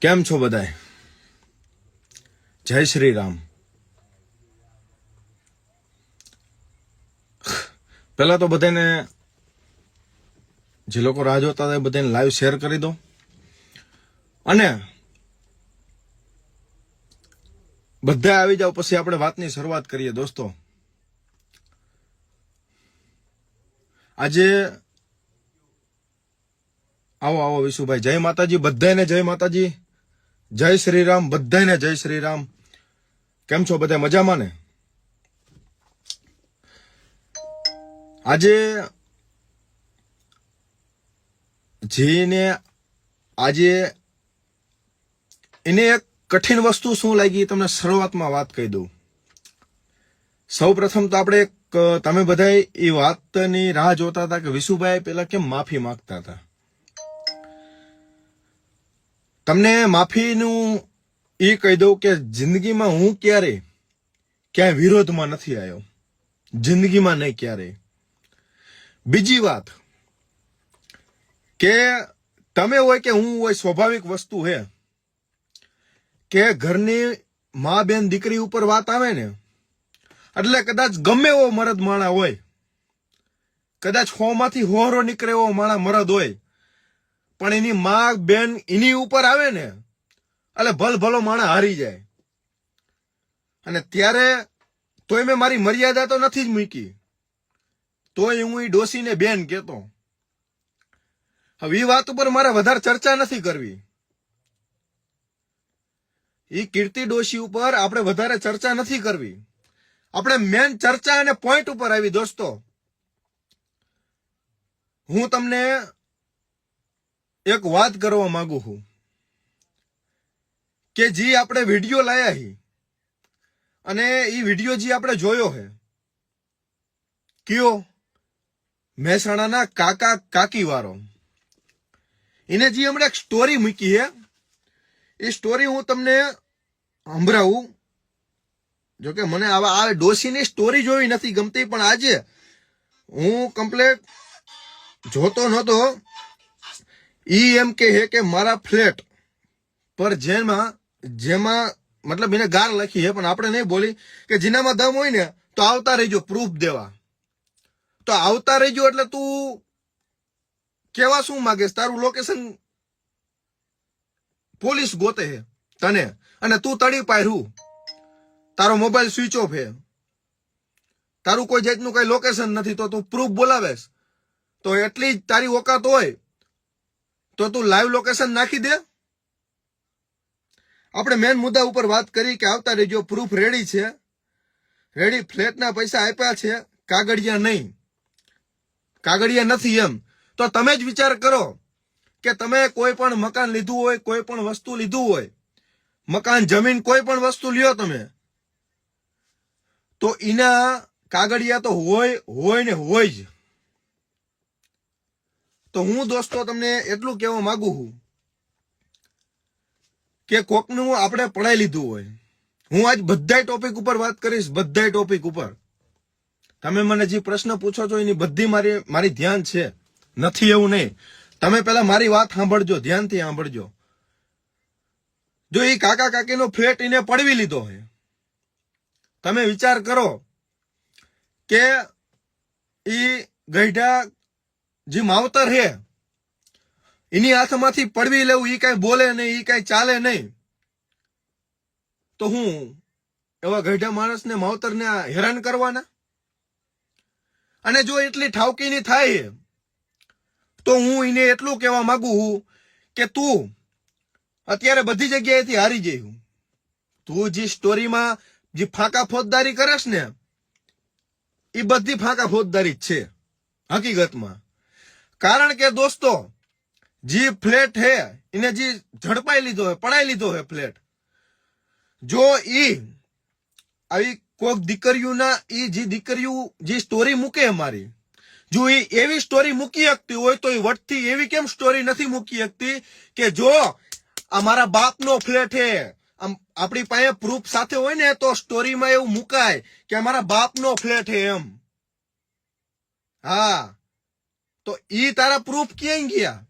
કેમ છો બધાય? જય શ્રી રામ. પહેલા તો બધાને, જે લોકો રાહ જોતા હતા બધાને લાઈવ શેર કરી દો અને બધા આવી જાવ, પછી આપણે વાતની શરૂઆત કરીએ. દોસ્તો, આજે આવો આવો વિશુભાઈ, જય માતાજી બધાને, જય માતાજી, જય શ્રી રામ બધાને, જય શ્રી રામ. કેમ છો બધા? મજામાં ને? આજે જીને આજે એને એક કઠિન વસ્તુ શું લાગી તમને શરૂઆતમાં વાત કહી દઉં. સૌ પ્રથમ તો આપણે તમે બધા એ વાતની રાહ જોતા હતા કે વિશુભાઈ પેલા કેમ માફી માંગતા હતા. તમને માફીનું એ કહી દઉં કે જિંદગીમાં હું ક્યાંય વિરોધમાં નથી આવ્યો, જિંદગીમાં નહીં ક્યારેય. બીજી વાત કે તમે હોય કે હું હોય, સ્વાભાવિક વસ્તુ હે કે ઘરની મા બેન દીકરી ઉપર વાત આવે ને એટલે કદાચ ગમે એવો મરદ માણા હોય, કદાચ 100 માંથી 100 નીકળે એવો માણા મરદ હોય, પણ એની મા બેન એની ઉપર આવે ને એટલે ભલો માણા હારી જાય. અને ત્યારે તોય મેં મારી મર્યાદા તો નથી જ મૂકી, તોય હું એ ડોસીને બેન કહેતો. હવે એ વાત ઉપર મારે વધારે ચર્ચા નથી કરવી. એ કીર્તિ ડોશી ઉપર આપણે વધારે ચર્ચા નથી કરવી. આપણે મેન ચર્ચા અને પોઈન્ટ ઉપર આવી. દોસ્તો, હું તમને એક વાત કરવા માંગુ છું કે જે આપણે વિડીયો લાયા હી અને એ વિડીયો જે આપણે જોયો હે, કયો મહેસાણાના કાકા કાકી વાળો, એને જે હમણાં એક સ્ટોરી મૂકી હે, એ સ્ટોરી હું તમને સંભળાવું. જોકે મને આ ડોશીની સ્ટોરી જોવી નથી ગમતી, પણ આજે હું કમ્પ્લેટ જોતો નહોતો. ઈ એમ કે મારા ફ્લેટ પર જેમાં મતલબ એને ગાર લખી છે, પણ આપણે નહીં બોલી કે જેનામાં દમ હોય ને તો આવતા રહેજો પ્રૂફ દેવા. તો આવતા રહેજો એટલે તું કેવા શું માગેશ? તારું લોકેશન પોલીસ ગોતે છે તને, અને તું તડી પાયરું, તારો મોબાઈલ સ્વિચ ઓફ છે, તારું કોઈ જાતનું કઈ લોકેશન નથી, તો તું પ્રૂફ બોલાવેશ. તો એટલી જ તારી ઓકાત હોય તો તું લાઈવ લોકેશન નાખી દે. આપણે મેન મુદ્દા ઉપર વાત કરી કે આવતા રહેજો, પ્રૂફ રેડી છે, રેડી, ફ્લેટના પૈસા આપ્યા છે, કાગળિયા નહીં, કાગળિયા નથી. એમ તો તમે જ વિચાર કરો કે તમે કોઈ પણ મકાન લીધું હોય, કોઈ પણ વસ્તુ લીધું હોય, મકાન જમીન કોઈ પણ વસ્તુ લ્યો તમે, તો એના કાગળિયા તો હોય ને હોય જ. તો હું દોસ્તો તમને એટલું કહેવા માંગુ છું કે કોકનું આપણે પડાઈ લીધું હોય. હું આજ બધાય ટોપિક ઉપર વાત કરીશ, બધાય ટોપિક ઉપર. તમે મને જે પ્રશ્ન પૂછો છો એની બધી મારી ધ્યાન છે, નથી એવું નહીં. તમે પેલા મારી વાત સાંભળજો, ધ્યાનથી સાંભળજો. જો એ કાકા કાકીનો ફ્લેટ એને પડવી લીધો હોય, તમે વિચાર કરો કે એ ગઈઢા જે માવતર હે એની હાથમાંથી પડવી લેવું, એ કઈ બોલે નહીં, એ કઈ ચાલે નહીં, તો હું એવા ગઈઢા માણસને માવતરને હેરાન કરવાના? અને જો એટલી ઠાવકીની થાય તો હું એને એટલું કહેવા માંગુ છું કે તું અત્યારે બધી જગ્યાએથી હારી જઈ. તું જે સ્ટોરીમાં જે ફાંકા ફોજદારી કરેશ ને એ બધી ફાંકા ફોજદારી જ છે હકીકતમાં. કારણ કે દોસ્તો, જે ફ્લેટ હે એને જે ઝડપાઈ લીધો હે, પડાઈ લીધો હે ફ્લેટ, જો ઈ આવી કોઈક દીકરીઓના દીકરીઓ જે સ્ટોરી મૂકે અમારી, જો એ એવી સ્ટોરી મૂકી શકતી હોય તો એ વટથી એવી કેમ સ્ટોરી નથી મૂકી શકતી કે જો આ મારા બાપનો ફ્લેટ હે, આપણી પાસે પ્રૂફ સાથે હોય ને તો સ્ટોરીમાં એવું મુકાય કે અમારા બાપનો ફ્લેટ હે એમ. હા, તો ઈ તારા પ્રૂફ ક્યાંય ગયા?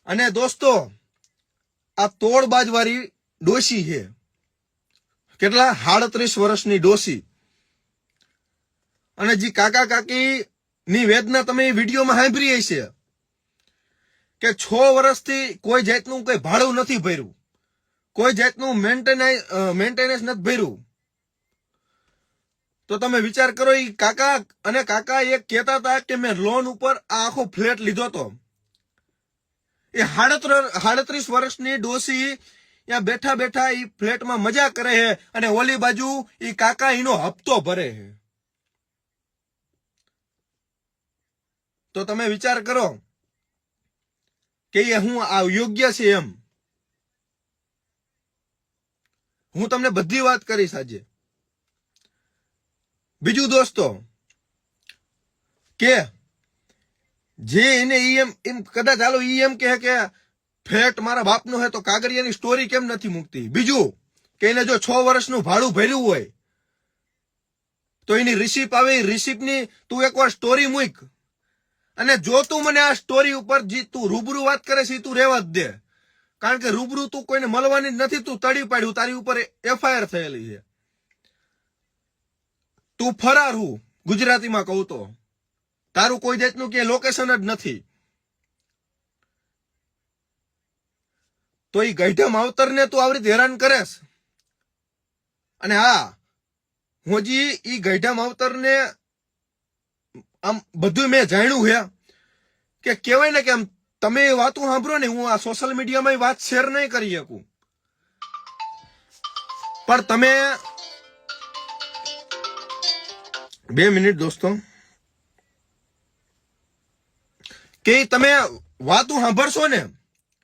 અને દોસ્તો, આ તોડબાજ વાળી ડોશી છે. કેટલા? 37 વર્ષની ડોશી. અને જે કાકા કાકી ની વેદના તમે વિડીયોમાં સાંભળી હશે કે 6 વર્ષથી કોઈ જાતનું કોઈ ભાડું નથી ભર્યું, કોઈ જાતનું મેન્ટેનન્સ નથી ભર્યું. તો તમે વિચાર કરો, એ કાકા એક કહેતા હતા કે મેં લોન ઉપર આ આખો ફ્લેટ લીધો હતો. એ 37 વર્ષની ડોશી ત્યાં બેઠા બેઠા એ ફ્લેટમાં મજા કરે છે અને ઓલી બાજુ એ કાકા એનો હપ્તો ભરે છે. તો તમે વિચાર કરો કે એ હું આ યોગ્ય છે એમ. હું તમને બધી વાત કરીશ આજે. બીજું દોસ્તો, કે જે એને એમ કદાચ હાલો એમ કહે કે ફ્લેટ મારા બાપનો હે તો કાગળિયાની સ્ટોરી કેમ નથી મૂકતી. બીજું કે એને જો 6 વર્ષનું ભાડું ભર્યું હોય તો એની રિસિપ્ટ આવે, રિસિપ્ટની તું એકવાર સ્ટોરી મૂક. અને જો તું મને આ સ્ટોરી ઉપર જે તું રૂબરૂ વાત કરે છે તું રહેવા જ દે, કારણ કે રૂબરૂ તું કોઈને મળવાની જ નથી. તું તડી પાડ્યું, તારી ઉપર FIR થયેલી છે. તું ફરાર હું, ગુજરાતીમાં કહું તો તારું કોઈ જાતનું કે લોકેશન જ નથી. તો એ ગઈઢા માવતરને તું આવી રીતે હેરાન કરેશ. અને હા, હું હજી એ ગઈઢા માવતરને આમ બધું મેં જાણ્યું છે કે કહેવાય ને કે આમ તમે એ વાતો સાંભળો ને, હું આ સોશિયલ મીડિયામાં એ વાત શેર નહીં કરી શકું, પણ તમે 2 મિનિટ દોસ્તો, કે તમે વાતો સાંભળશો ને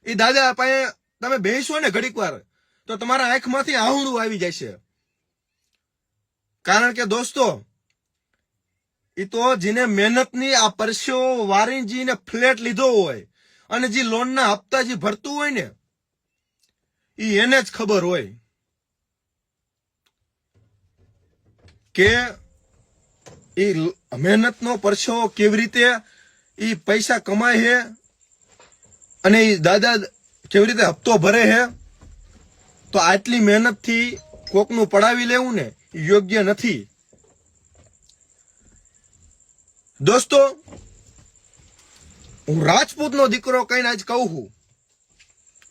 એ દાદા પાસે તમે બેસો ને ઘડીક વાર તો તમારા આંખમાંથી આહુડું આવી જશે. કારણ કે દોસ્તો, એ તો જેને મહેનતની આ પરસ્યો વારી જીને ફ્લેટ લીધો હોય અને જે લોનના હપ્તા જે ભરતું હોય ને એને જ ખબર હોય કે એ મહેનતનો પરસ્યો કેવી રીતે એ પૈસા કમાય છે અને એ દાદા કેવી રીતે હપ્તો ભરે છે. તો આટલી મહેનતથી કોકનું પડાવી લેવું ને યોગ્ય નથી. દોસ્તો, હું રાજપૂતનો દીકરો કહીને આજ કહું છું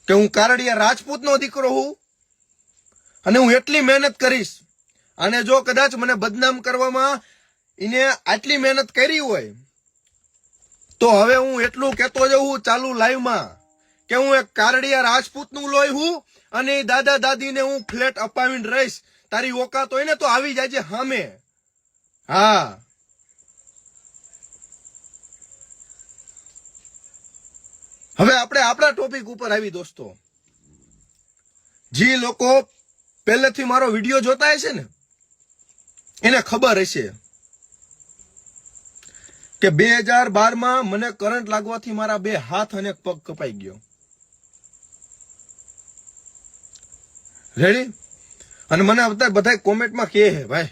કે હું કારડિયા રાજપૂતનો દીકરો હું અને હું એટલી મહેનત કરીશ. અને જો કદાચ મને બદનામ કરવામાં એને આટલી મહેનત કરી હોય તો હવે હું એટલું કહેતો જઉં ચાલુ લાઈવમાં કે હું એક કારડિયા રાજપૂતનું લોહી હું અને દાદા દાદીને હું ફ્લેટ અપાવીને રહીશ. તારી ઓકાત હોય ને તો આવી જાજે સામે. હા, હવે આપણે આપણા ટોપિક ઉપર આવી દોસ્તો. જે લોકો પહેલેથી મારો વિડીયો જોતા હશે ને એને ખબર હશે કે 2012માં મને કરંટ લાગવાથી મારા 2 હાથ અને પગ કપાઈ ગયો. રેડી? અને મને બધા કોમેન્ટમાં કહે છે ભાઈ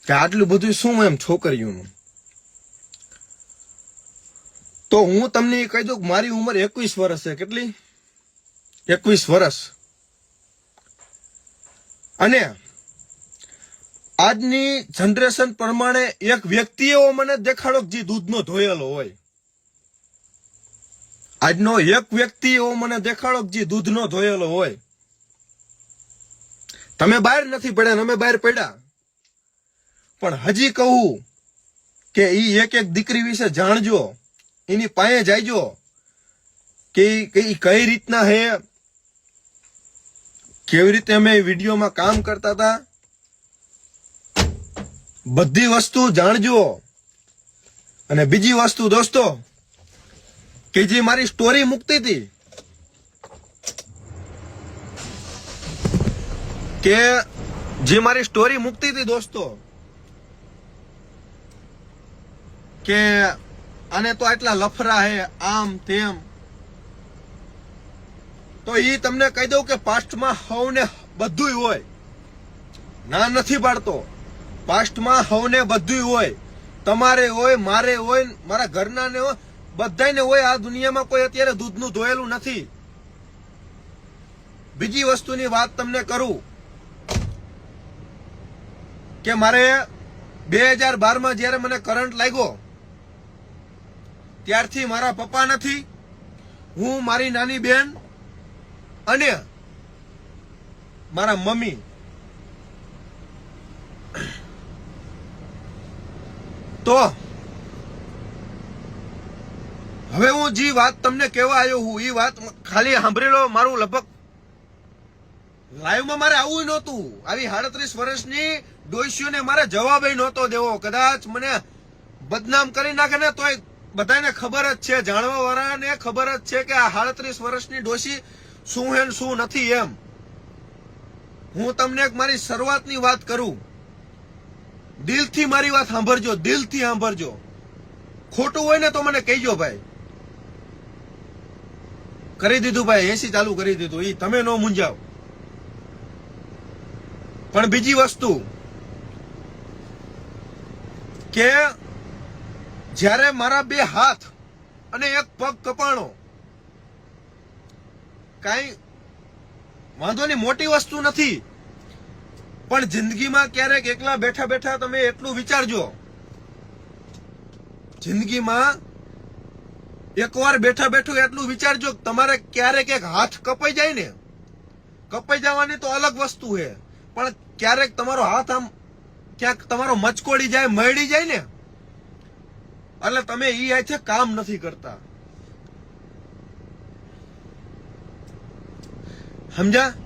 કે આટલું બધું શું એમ છોકરીઓનું. તો હું તમને કહી દઉં મારી ઉંમર 21 વર્ષ છે. કેટલી? 21 વર્ષ. અને આજની જનરેશન પ્રમાણે એક વ્યક્તિ એવો મને દેખાડો જે દૂધનો ધોયેલો હોય. આજનો એક વ્યક્તિ એવો મને દેખાડો જે દૂધનો ધોયેલો હોય. તમે બહાર નથી પડ્યા ને અમે બહાર પડ્યા, પણ હજી કહું કે ઈ એક દીકરી વિશે જાણજો, એની પાસે જાયજો કે કઈ રીતના હે, કેવી રીતે અમે વિડીયોમાં કામ કરતા હતા, બધી વસ્તુ જાણજો. અને બીજી વસ્તુ દોસ્તો, કે જે મારી સ્ટોરી મૂકતી હતી દોસ્તો કે આને તો આટલા લફરા હે આમ તેમ, તો ઈ તમને કહી દઉં કે પાસ્ટમાં હવને બધું હોય. ના નથી પાડતો, પાસ્ટમાં હવને બધું હોય. તમારે હોય, મારે હોય, મારા ઘરના ને હોય, બધાને હોય. આ દુનિયામાં કોઈ અત્યારે દૂધનું ધોયેલું નથી. બીજી વસ્તુની વાત તમને કરું કે મારે 2012 જ્યારે મને કરંટ લાગ્યો ત્યારથી મારા પપ્પા નથી, હું, મારી નાની બેન અને મારા મમ્મી તો હવે હું જે વાત તમને કહેવા આવ્યો હું એ વાત ખાલી સાંભળી લો. મારું લગભગ લાઈવમાં મારે આવું નહોતું. આવી 37 વર્ષની ડોશીઓને મારે જવાબ નહોતો દેવો. કદાચ મને બદનામ કરી નાખે ને તોય બધાને ખબર જ છે, જાણવા વાળાને ખબર જ છે કે આ 37 વર્ષની ડોશી શું હે શું નથી એમ. હું તમને એક મારી શરૂઆતની વાત કરું. દિલથી મારી વાત સાંભળજો, દિલથી સાંભળજો. ખોટું હોય ને તો મને કહેજો ભાઈ. કરી દીધું ભાઈ, 80 ચાલુ કરી દીધું, એ તમે નો મૂંઝાવ. પણ બીજી વસ્તુ કે જ્યારે મારા 2 હાથ અને 1 પગ કપાણો, કાંઈ વાંધો નહીં, મોટી વસ્તુ નથી, પણ જિંદગીમાં ક્યારેક એકલા બેઠા બેઠા તમે એટલું વિચારજો. જિંદગીમાં એકવાર બેઠા બેઠું એટલું વિચારજો કે તમારે ક્યારેક એક હાથ કપાઈ જાય ને, કપાઈ જવાની તો અલગ વસ્તુ છે, પણ ક્યારેક તમારો હાથ આમ ક્યાંક તમારો મચકોડી જાય, મળી જાય ને, એટલે તમે ઈ હાથે કામ નથી કરતા. સમજ્યા?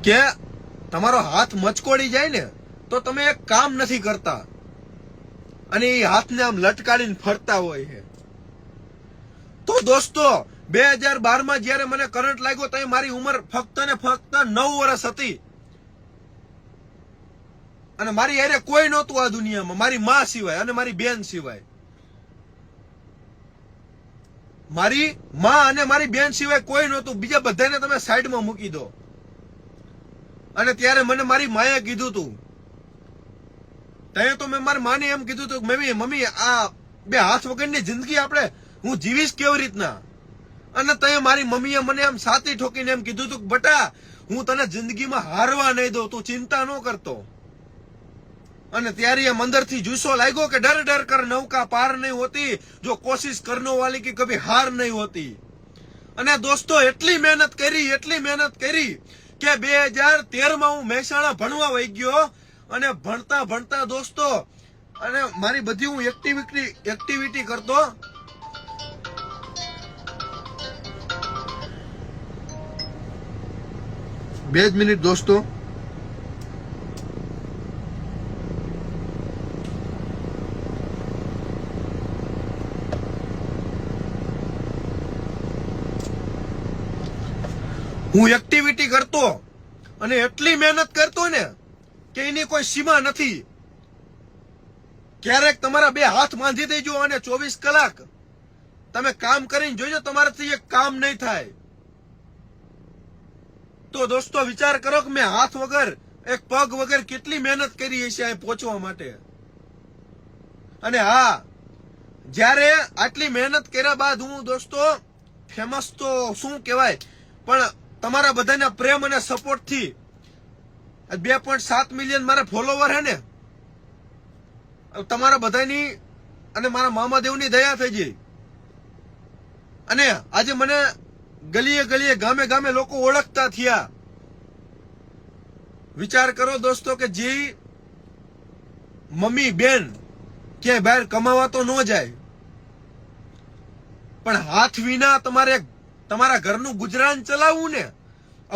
કે તમારો હાથ મચકોડી જાય ને તો તમે એક કામ નથી કરતા અને એ હાથને આમ લટકાડીને ફરતા હોય છે. તો દોસ્તો 2012 જયારે મને કરંટ લાગ્યો તો મારી ઉંમર ફક્ત ને ફક્ત 9 વર્ષ હતી અને મારી હારે કોઈ નહોતું આ દુનિયામાં, મારી માં સિવાય અને મારી બેન સિવાય. મારી માં અને મારી બેન સિવાય કોઈ નહોતું. બીજા બધાને તમે સાઈડમાં મૂકી દો. અને ત્યારે મને મારી માએ કીધું તું, ત્યાં તો મેં મારી માને એમ કીધું તું મમ્મી આ 2 હાથ વગરની જિંદગી આપણે હું જીવીશ કેવી રીતના? અને ત્યાં મારી મમ્મીએ મને એમ છાતી ઠોકીને એમ કીધું તું, બટા હું તને જિંદગીમાં હારવા નહીં દઉં, તું ચિંતા ન કરતો. અને ત્યારે એમ અંદરથી જુસ્સો લાગ્યો કે ડર ડર કર નૌકા પાર નહીં હોતી, જો કોશિશ કરનો વાલી की કભી હાર નહીં હોતી. અને દોસ્તો એટલી મહેનત કરી કે 2013 હું મહેસાણા ભણવા વહી ગયો અને ભણતા ભણતા દોસ્તો અને મારી બધી હું એક્ટિવિટી કરતો. બે જ મિનિટ દોસ્તો. હું એક્ટિવિટી કરતો અને એટલી મહેનત કરતો ને કે એની કોઈ સીમા નથી. ક્યારેક તમારા 2 હાથ બાંધી દેજો અને 24 કલાક તમે કામ કરીને જોજો, તમારાથી એક કામ નહીં થાય. તો દોસ્તો વિચાર કરો કે મેં હાથ વગર, એક પગ વગર કેટલી મહેનત કરી હશે અહીં પહોંચવા માટે. અને હા, જ્યારે આટલી મહેનત કર્યા બાદ હું દોસ્તો ફેમસ તો શું કહેવાય, પણ તમારા બધાના પ્રેમ અને સપોર્ટ થી 2.7 મિલિયન મારા ફોલોવર હે ને, તમારા બધાની અને મારા મામાદેવની દયા થઈ ગઈ. અને આજે મને ગલીએ ગલીએ ગામે ગામે લોકો ઓળખતા થયા. વિચાર કરો દોસ્તો કે જે મમ્મી બેન ક્યાંય બહાર કમાવા તો ન જાય, પણ હાથ વિના તમારે તમારા ઘરનું ગુજરાન ચલાવવું ને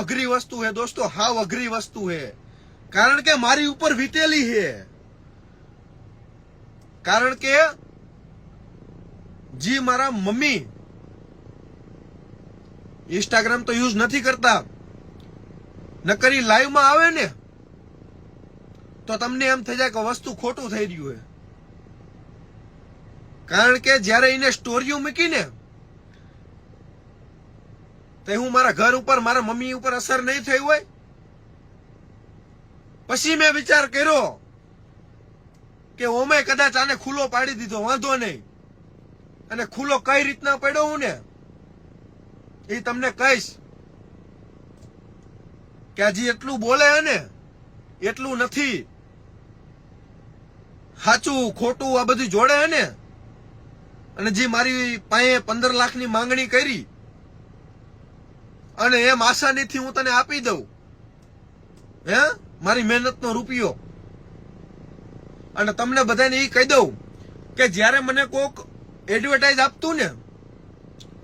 અઘરી વસ્તુ છે દોસ્તો, હાવ અઘરી વસ્તુ છે. કારણ કે મારી ઉપર વીતેલી છે. કારણ કે જી મારા મમ્મી ઇન્સ્ટાગ્રામ તો યુઝ નથી કરતા, નકરી લાઈવમાં આવે ને તો તમને એમ થઈ જાય કે વસ્તુ ખોટું થઈ રહ્યું છે. કારણ કે જ્યારે એને સ્ટોરીઓ મૂકીને તો હું મારા ઘર ઉપર, મારા મમ્મી ઉપર અસર નહીં થઈ હોય. પછી મેં વિચાર કર્યો કે ઓમે કદાચ આને ખુલ્લો પાડી દીધો, વાંધો નહીં. અને ખુલ્લો કઈ રીતના પડ્યો હું ને એ તમને કહીશ. કે હજી એટલું બોલે હે ને એટલું નથી, સાચું ખોટું આ બધું જોડે હે ને, અને જે મારી પાસે 15 લાખની માંગણી કરી અને એમ આસાનીથી હું તને આપી દઉં, હે મારી મહેનતનો રૂપિયો. અને તમને બધાને એ કહી દઉં કે જ્યારે મને કોક એડવર્ટાઇઝ આપતું ને,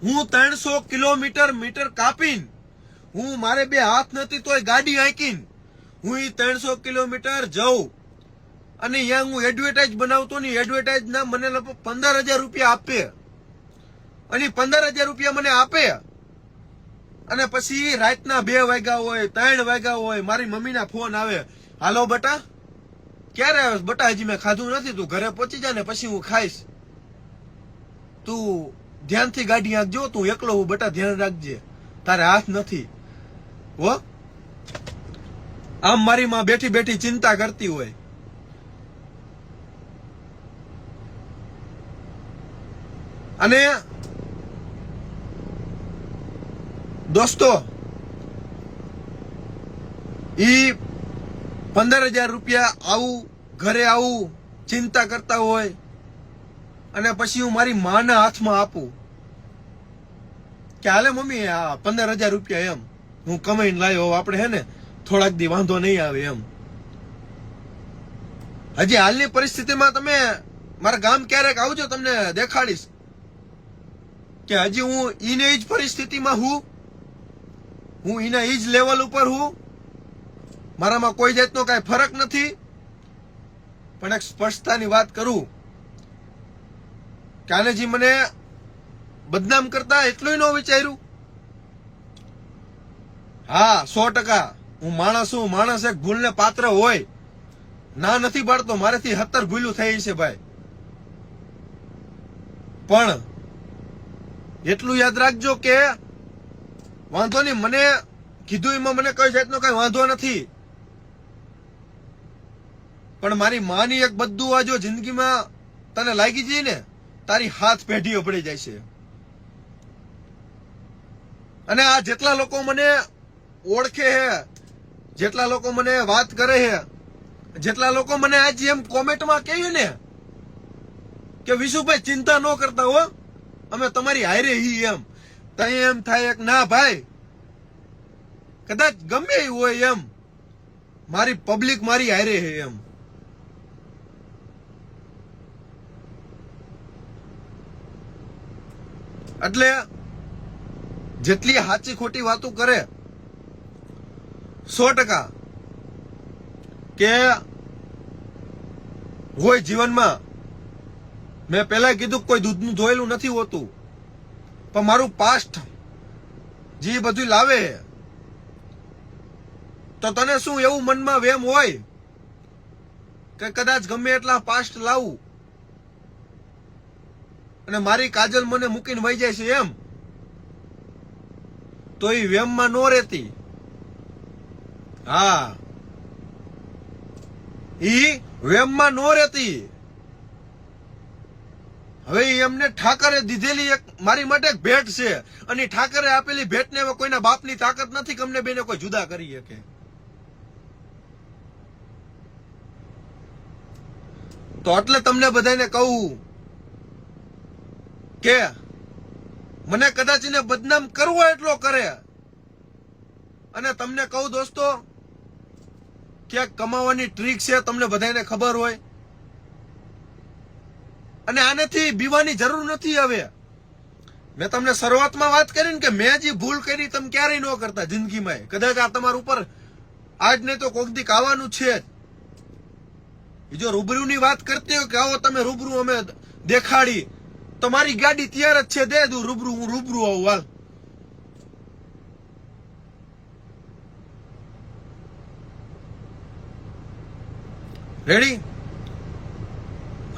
હું 300 કિલોમીટર મીટર કાપીને, હું મારે 2 હાથ નથી તોય ગાડી આંકીને હું 300 કિલોમીટર જાઉં અને અહીંયા હું એડવર્ટાઇઝ બનાવતો ને, એડવર્ટાઇઝ ના મને લગભગ 15,000 રૂપિયા આપે, અને 15,000 રૂપિયા મને આપે અને પછી રાતના 2 વાગ્યા હોય 3 વાગ્યા હોય મારી મમ્મીના ફોન આવે, હાલો બટા ક્યારે આવે? બટા હજી મેં ખાધું નથી, તું ઘરે પહોંચી જા ને પછી હું ખાઈશ, તું ધ્યાનથી ગાડી આંકજો, તું એકલો હું બટા ધ્યાન રાખજે, તારે હાથ નથી હો. આમ મારી માં બેઠી બેઠી ચિંતા કરતી હોય. અને દોસ્તો ઈ 15,000 રૂપિયા આવું ઘરે આવું ચિંતા કરતા હોય અને પછી હું મારી માના હાથમાં આપું કે હાલે મમ્મી આ 15,000 રૂપિયા એમ હું કમાઈને લાવ્યો, આપણે હે ને થોડાક દી વાંધો નહીં આવે એમ. હજી હાલની પરિસ્થિતિમાં તમે મારા ગામ ક્યારેક આવજો, તમને દેખાડીશ કે હજી હું ઈને જ પરિસ્થિતિમાં હું એના ઈ જ લેવલ ઉપર હું, મારામાં કોઈ જાતનો કઈ ફરક નથી. પણ એક સ્પષ્ટતાની વાત કરું કે આનેજી મને બદનામ કરતા એટલું ન વિચાર્યું. હા 100% હું માણસ છું, માણસ એક ભૂલને પાત્ર હોય, ના નથી પાડતો, મારેથી 70 ભૂલું થઈ છે ભાઈ, પણ એટલું યાદ રાખજો કે વાંધો નહીં, મને કીધું એમાં મને કઈ જાતનો કઈ વાંધો નથી, પણ મારી માની એક બધું આ જો જિંદગીમાં તને લાગી જાય ને, તારી હાથ પેઢીઓ પડી જાય છે. અને આ જેટલા લોકો મને ઓળખે હે, જેટલા લોકો મને વાત કરે છે, જેટલા લોકો મને આજે એમ કોમેન્ટમાં કહ્યું ને કે વિશુભાઈ ચિંતા ન કરતા હો, અમે તમારી હારે હી, એમ તઈ એમ થાય એક ના ભાઈ, કદાચ ગમે એવું હોય એમ મારી પબ્લિક મારી હારે હે એમ. એટલે જેટલી સાચી ખોટી વાતો કરે 100% કે હોય જીવનમાં. મેં પહેલા કીધું કોઈ દૂધનું ધોયેલું નથી હોતું, પણ મારું પાસ્ટ જે બધું લાવે તો તને શું એવું મનમાં વેમ હોય કે કદાચ ગમે એટલા પાસ્ટ લાવું અને મારી કાજલ મને મૂકીને વહી જાય છે એમ, તો એ વેમમાં નો રહેતી. હા ઈ વેમમાં નો રહેતી. હવે એમને ઠાકરે દીધેલી એક મારી માટે એક ભેટ છે, અને ઠાકરે આપેલી ભેટને હવે કોઈના બાપની તાકાત નથી કે અમને બેને કોઈ જુદા કરી શકે. તો એટલે તમને બધાને કહું કે મને કદાચ એને બદનામ કરવો એટલો કરે. અને તમને કહું દોસ્તો કે કમાવાની ટ્રીક છે, તમને બધાને ખબર હોય, અને આનેથી બીવાની જરૂર નથી. હવે મેં તમને શરૂઆતમાં વાત કરી ને કે મેં જે ભૂલ કરી તમે ક્યારેય ન કરતા જિંદગીમાં, કદાચ આ તમારા ઉપર આજ નહીં તો કોક દીક આવવાનું છે જ. જો રૂબરૂની વાત કરતી હોય કે આવો તમે રૂબરૂ અમે દેખાડી, તો મારી ગાડી તૈયાર જ છે, દે દઉં રૂબરૂ, હું રૂબરૂ આવું હાલ. રેડી?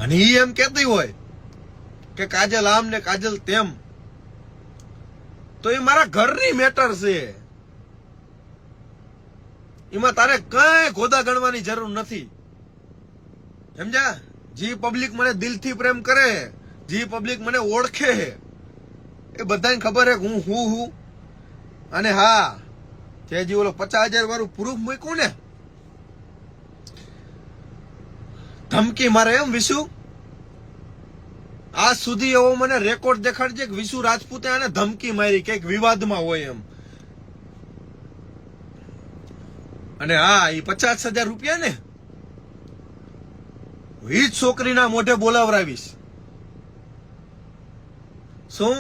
અને ઈ એમ કેતી હોય કે કાજલ આમ ને કાજલ તેમ, તો એ મારા ઘરની મેટર છે, એમાં તારે કઈ ગોદા ગણવાની જરૂર નથી. સમજા? જે પબ્લિક મને દિલથી પ્રેમ કરે, જે પબ્લિક મને ઓળખે, એ બધાને ખબર હે હું. અને હા, તે જે ઓલો 50,000 વાળું પ્રૂફ મૂક્યું ને, ધમકી મારે એમ વિશુ, આજ સુધી એવો મને રેકોર્ડ દેખાડજે કે વિશુ રાજપૂતે આને ધમકી મારી કઈક વિવાદમાં હોય એમ. અને હા, એ 50,000 રૂપિયા ને વીજ છોકરીના મોઢે બોલાવરાવીશ. શું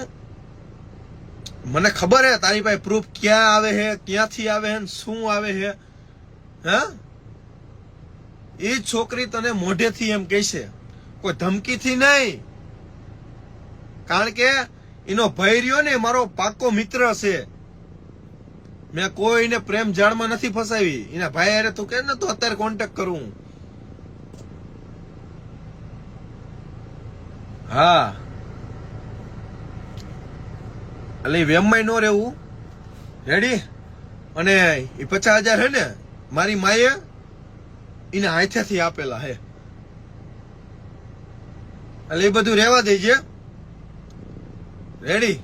મને ખબર હે તારી પાસે પ્રૂફ ક્યાં આવે હે, ક્યાંથી આવે હે, શું આવે હે? હા, એ છોકરી તને મોઢેથી એમ કહેશે, કોઈ ધમકીથી નહીં. કારણ કે એનો ભાઈ રહ્યો ને મારો પાક્કો મિત્ર છે. મેં કોઈને પ્રેમ જાળમાં નથી ફસાવી. એના ભાઈ હારે તું કે ને તો અત્યારે કોન્ટેક્ટ કરું. હા, એટલે વેમમાં ન રહેવું. રેડી? અને એ 50,000 હે ને મારી માએ એને હાથેથી આપેલા હે, એટલે એ બધું રહેવા દેજે. રેડી?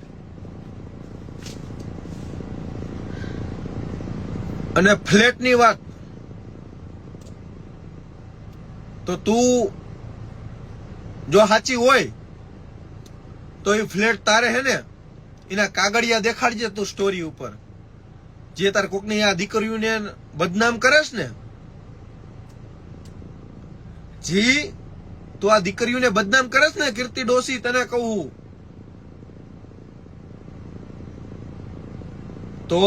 અને ફ્લેટની વાત તો તું જો સાચી હોય તો એ ફ્લેટ તારે હે ને એના કાગળિયા દેખાડજે તું સ્ટોરી ઉપર. જે તાર કોકની આ દીકરીઓને બદનામ કરેશ ને, જી તું આ દીકરીઓને બદનામ કરેશ ને કીર્તિ ડોશી, તને કહું તો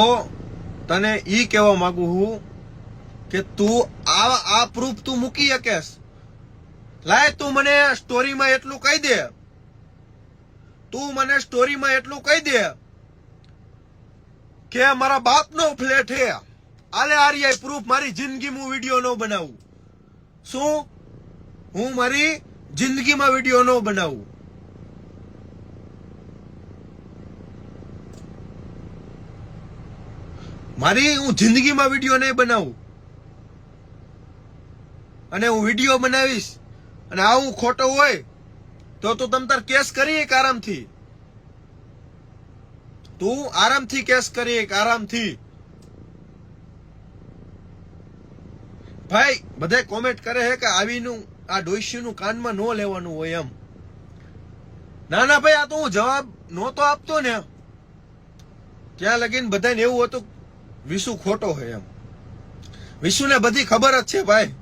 તને ઈ કહેવા માંગુ હું કે તું આ પ્રૂફ તું મૂકી શકેશ. લાય તું મને સ્ટોરીમાં એટલું કહી દે, તું મને સ્ટોરીમાં એટલું કહી દે કે મારા બાપનો ફ્લેટ હે. આલે આર્યા પ્રૂફ. મારી જિંદગીમાં વિડીયો ન બનાવું. શું? હું મારી જિંદગીમાં વિડીયો ન બનાવું. હું જિંદગીમાં વિડીયો નહીં બનાવું. અને હું વિડીયો બનાવીશ અને આવું ખોટો હોય તો તું તમ તાર કેસ કરી એક આરામથી. તું આરામથી કેસ કરી એક આરામથી. ભાઈ બધા કોમેન્ટ કરે છે કે આવીનું આ ડોશીનું કાનમાં ન લેવાનું હોય એમ. ના ના ભાઈ, આ તો હું જવાબ નહોતો આપતો ને ત્યાં લગીને બધાને એવું હતું વિશુ ખોટો છે એમ. વિશુને બધી ખબર જ છે ભાઈ,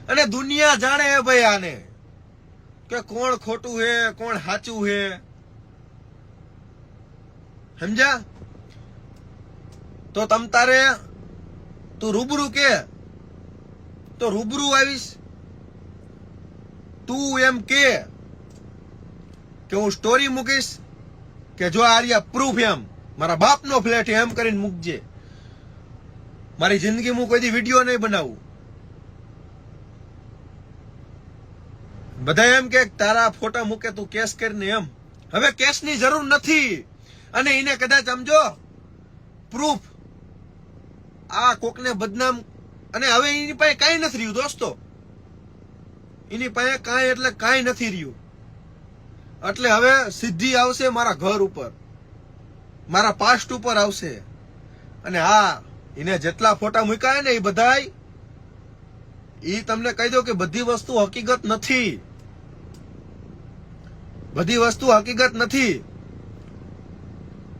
અને દુનિયા જાણે હે ભાઈ આને કે કોણ ખોટું હે કોણ સાચું હે. સમજ્યા? તો તમ તારે તું રૂબરૂ કે તો રૂબરૂ આવીશ. તું એમ કે હું સ્ટોરી મૂકીશ કે જો આર્યા પ્રૂફ એમ મારા બાપનો ફ્લેટ એમ કરીને મૂકજે. મારી જિંદગીમાં હું કોઈ દી વિડીયો નહીં બનાવું. બધા એમ કે તારા ફોટા મૂકે તું કેસ કરીને એમ. હવે કેસની જરૂર નથી. અને એને કદાચ સમજો પ્રૂફ આ કોકને બદનામ, અને હવે એની પાસે કાંઈ નથી રહ્યું દોસ્તો. એની પાસે કાંઈ એટલે કાંઈ નથી રહ્યું. એટલે હવે સીધી આવશે મારા ઘર ઉપર, મારા પાસ્ટ ઉપર આવશે. અને હા, એને જેટલા ફોટા મૂક્યા ને એ બધાય એ તમને કહી દો કે બધી વસ્તુ હકીકત નથી. બધી વસ્તુ હકીકત નથી.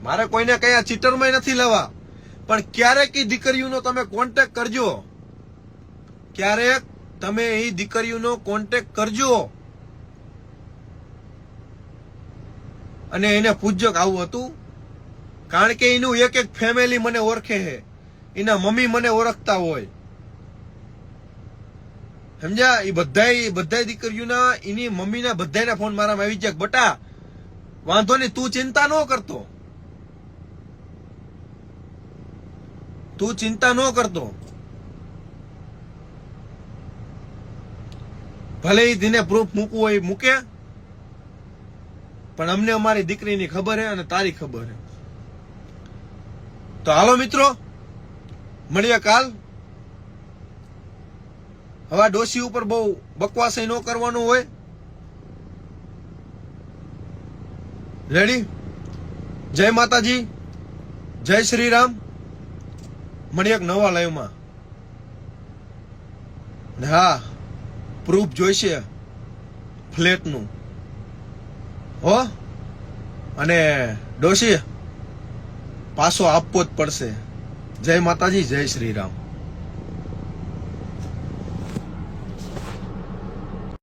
મારે કોઈને કયા ચીટરમાં નથી લેવા, પણ ક્યારેક એ દીકરીઓનો તમે કોન્ટેક્ટ કરજો. ક્યારેક તમે એ દીકરીઓનો કોન્ટેક્ટ કરજો અને એને પૂછજો કે આવું હતું. કારણ કે એનું એક એક ફેમિલી મને ઓળખે છે. એના મમ્મી મને ઓળખતા હોય. સમજ્યા? એ બધા દીકરીઓના એની મમ્મીના બધાના ફોન મારામાં આવી જાય. બટા વાંધો નહીં, તું ચિંતા ન કરતો, તું ચિંતા ન કરતો. ભલે એ દિને પ્રૂફ મૂકવું હોય મૂકે, પણ અમને અમારી દીકરીની ખબર હે અને તારી ખબર હે. તો હાલો મિત્રો, મળીએ કાલ. હવે ડોશી ઉપર બહુ બકવાસ ન કરવાનું હોય. રેડી? જય માતાજી, જય શ્રી રામ. મળી એક નવા લાઈવમાં. ને હા, પ્રૂફ જોઈશે ફ્લેટનું. હો, અને ડોશી પાછો આપવો જ પડશે. જય માતાજી, જય શ્રી રામ.